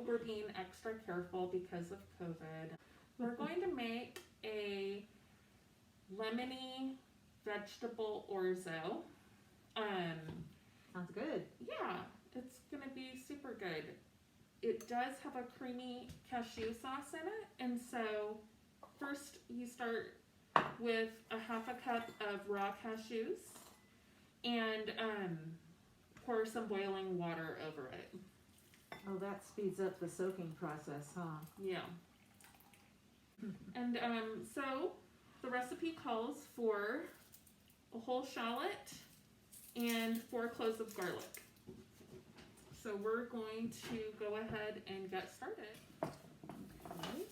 we're being extra careful because of COVID. We're going to make a lemony vegetable orzo. Sounds good. Yeah, it's gonna be super good. It does have a creamy cashew sauce in it, and so first you start with a half a cup of raw cashews and pour some boiling water over it. Oh, that speeds up the soaking process, huh? Yeah. And so the recipe calls for a whole shallot and 4 cloves of garlic. So we're going to go ahead and get started. Okay.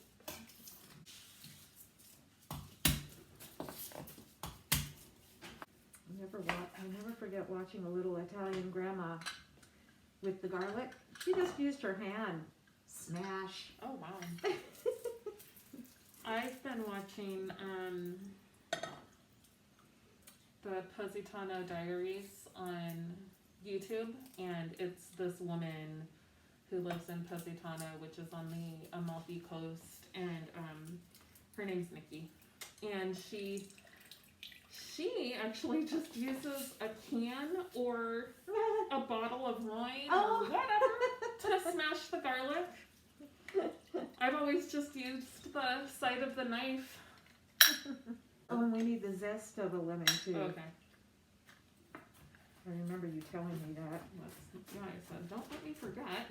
I never forget watching a little Italian grandma with the garlic. She just used her hand. Smash. Oh, wow. I've been watching the Positano Diaries on YouTube, and it's this woman who lives in Positano, which is on the Amalfi Coast, and her name's Nikki. And she actually just uses a can or a bottle of wine or whatever to smash the garlic. I've always just used the side of the knife. Oh, and we need the zest of a lemon too. Okay. I remember you telling me that. Yeah, I said, don't let me forget.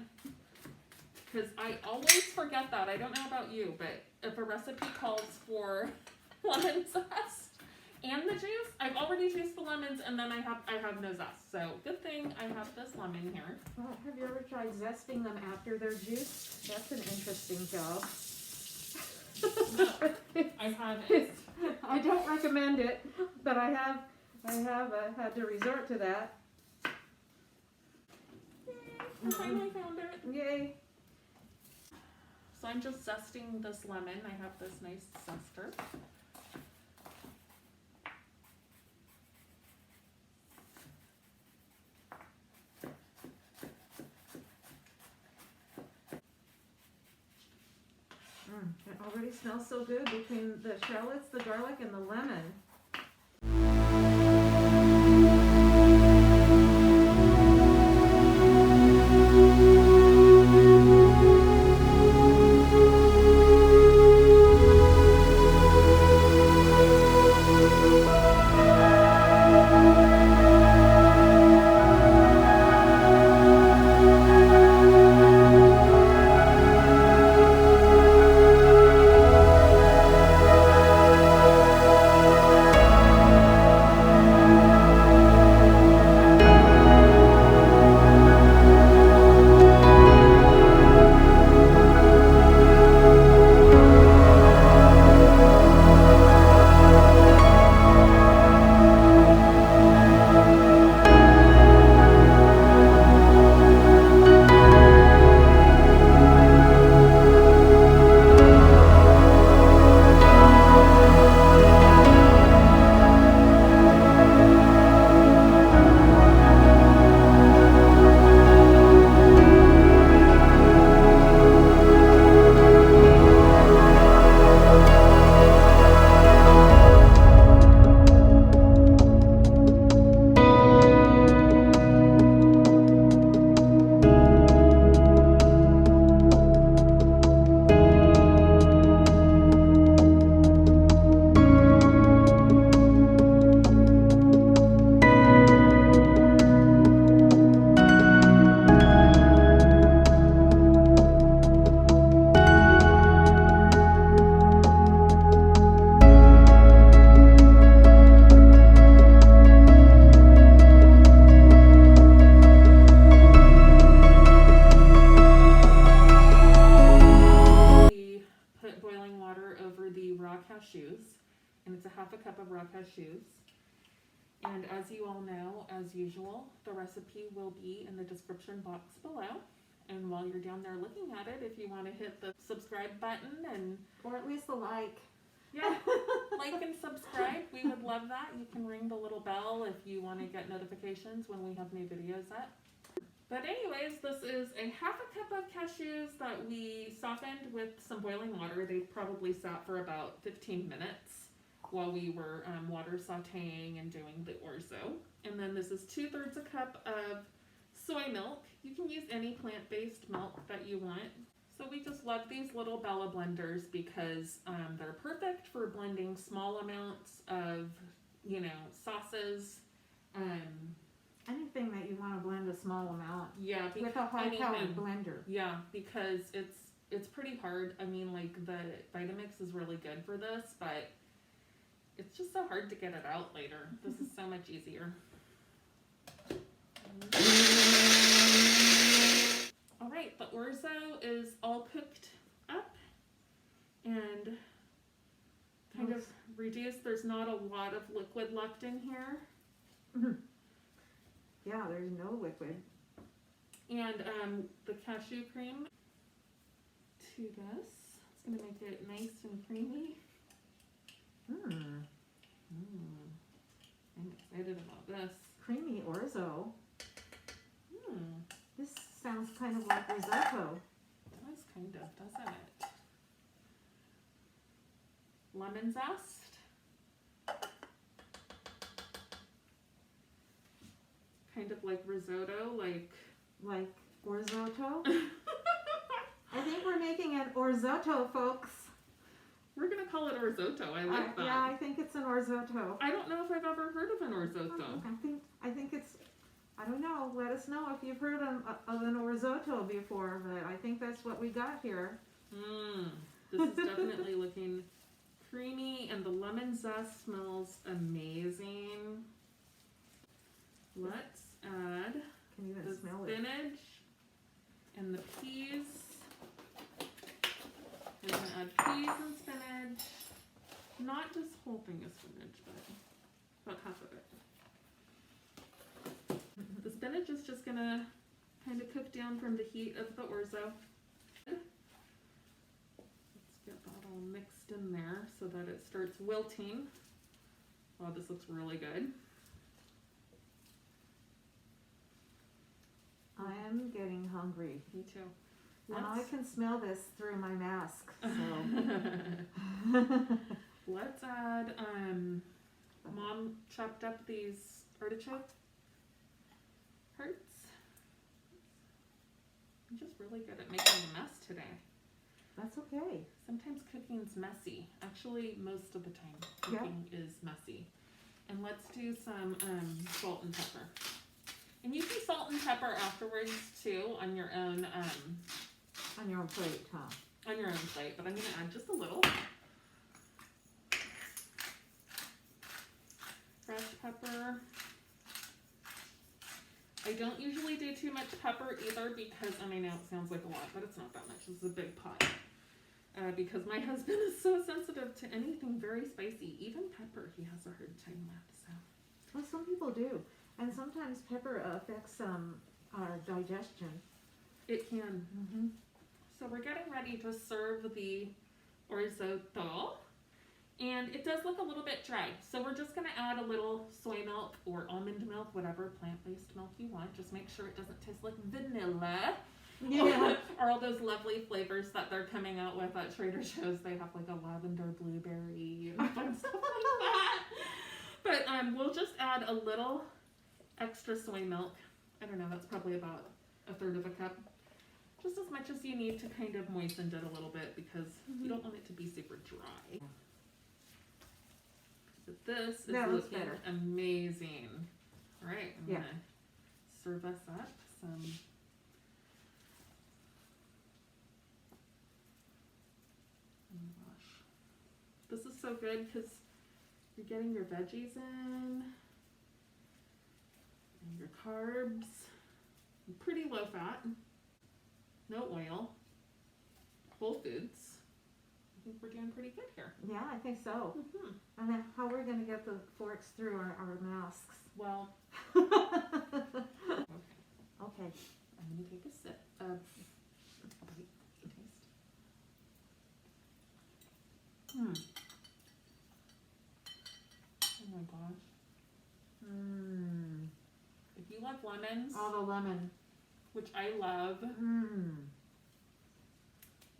Because I always forget that. I don't know about you, but if a recipe calls for lemon zest and the juice, I've already juiced the lemons and then I have no zest. So good thing I have this lemon here. Well, have you ever tried zesting them after they're juiced? That's an interesting job. No, I haven't. I don't recommend it, but I have had to resort to that. I finally found it. Yay! So I'm just zesting this lemon. I have this nice zester. It already smells so good between the shallots, the garlic, and the lemon. cashews, and it's a half a cup of raw cashews. And as you all know, as usual, the recipe will be in the description box below. And while you're down there looking at it, if you want to hit the subscribe button and... Or at least the like. Yeah, like and subscribe. We would love that. You can ring the little bell if you want to get notifications when we have new videos up. But anyways, this is a half a cup of cashews that we softened with some boiling water. They probably sat for about 15 minutes while we were water sauteing and doing the orzo. And then this is 2/3 a cup of soy milk. You can use any plant-based milk that you want. So we just love these little Bella blenders because they're perfect for blending small amounts of, you know, sauces. Anything that you want to blend a small amount. Yeah, with a high-powered blender. Yeah, because it's pretty hard. I mean, like the Vitamix is really good for this, but it's just so hard to get it out later. This is so much easier. All right, the orzo is all cooked up and kind of reduced. There's not a lot of liquid left in here. Yeah, there's no liquid. And the cashew cream to this. It's going to make it nice and creamy. I'm excited about this. Creamy orzo. This sounds kind of like risotto. It does kind of, doesn't it? Lemon zest. Kind of like risotto, like Orzotto. I think we're making an Orzotto, folks. We're gonna call it Orzotto. I like that. Yeah, I think it's an Orzotto. I don't know if I've ever heard of an Orzotto. I think it's. I don't know. Let us know if you've heard of an Orzotto before, but I think that's what we got here. This is definitely looking creamy, and the lemon zest smells amazing. Let's add the spinach and the peas. We're going to add peas and spinach. Not this whole thing of spinach, but about half of it. The spinach is just going to kind of cook down from the heat of the orzo. Let's get that all mixed in there so that it starts wilting. Wow, this looks really good. I am getting hungry. Me too. Now I can smell this through my mask. So. Let's add, Mom chopped up these artichoke hearts. I'm just really good at making a mess today. That's okay. Sometimes cooking's messy. Actually, most of the time, cooking is messy. And let's do some salt and pepper. And you can salt and pepper afterwards too on your own plate, huh? On your own plate, but I'm gonna add just a little. Fresh pepper. I don't usually do too much pepper either because, I mean, I know it sounds like a lot, but it's not that much. This is a big pot. Because my husband is so sensitive to anything very spicy. Even pepper he has a hard time with. So. Well, some people do. And sometimes pepper affects our digestion. It can. So we're getting ready to serve the Orzotto. And it does look a little bit dry. So we're just going to add a little soy milk or almond milk, whatever plant-based milk you want. Just make sure it doesn't taste like vanilla. Yeah. Or all those lovely flavors that they're coming out with at Trader Joe's. They have like a lavender blueberry and fun stuff like that. But we'll just add a little extra soy milk. I don't know, that's probably about 1/3 of a cup. Just as much as you need to kind of moisten it a little bit because you don't want it to be super dry. So this is looking amazing. All right, I'm gonna serve us up some. Oh my gosh, this is so good because you're getting your veggies in. And your carbs, pretty low fat, no oil, whole foods. I think we're doing pretty good here. Yeah, I think so. And then how we're going to get the forks through our masks. Well, Okay. I'm going to take a sip of taste. Oh my gosh. If you love lemons. All the lemon. which I love. Mmm.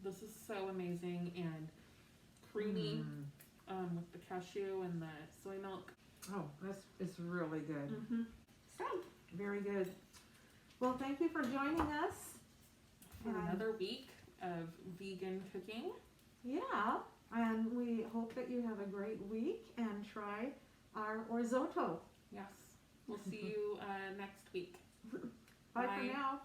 This is so amazing and creamy with the cashew and the soy milk. Oh, this is really good. So, Very good. Well, thank you for joining us. for another week of vegan cooking. Yeah, and we hope that you have a great week and try our Orzotto. Yes. We'll see you next week. Bye for now.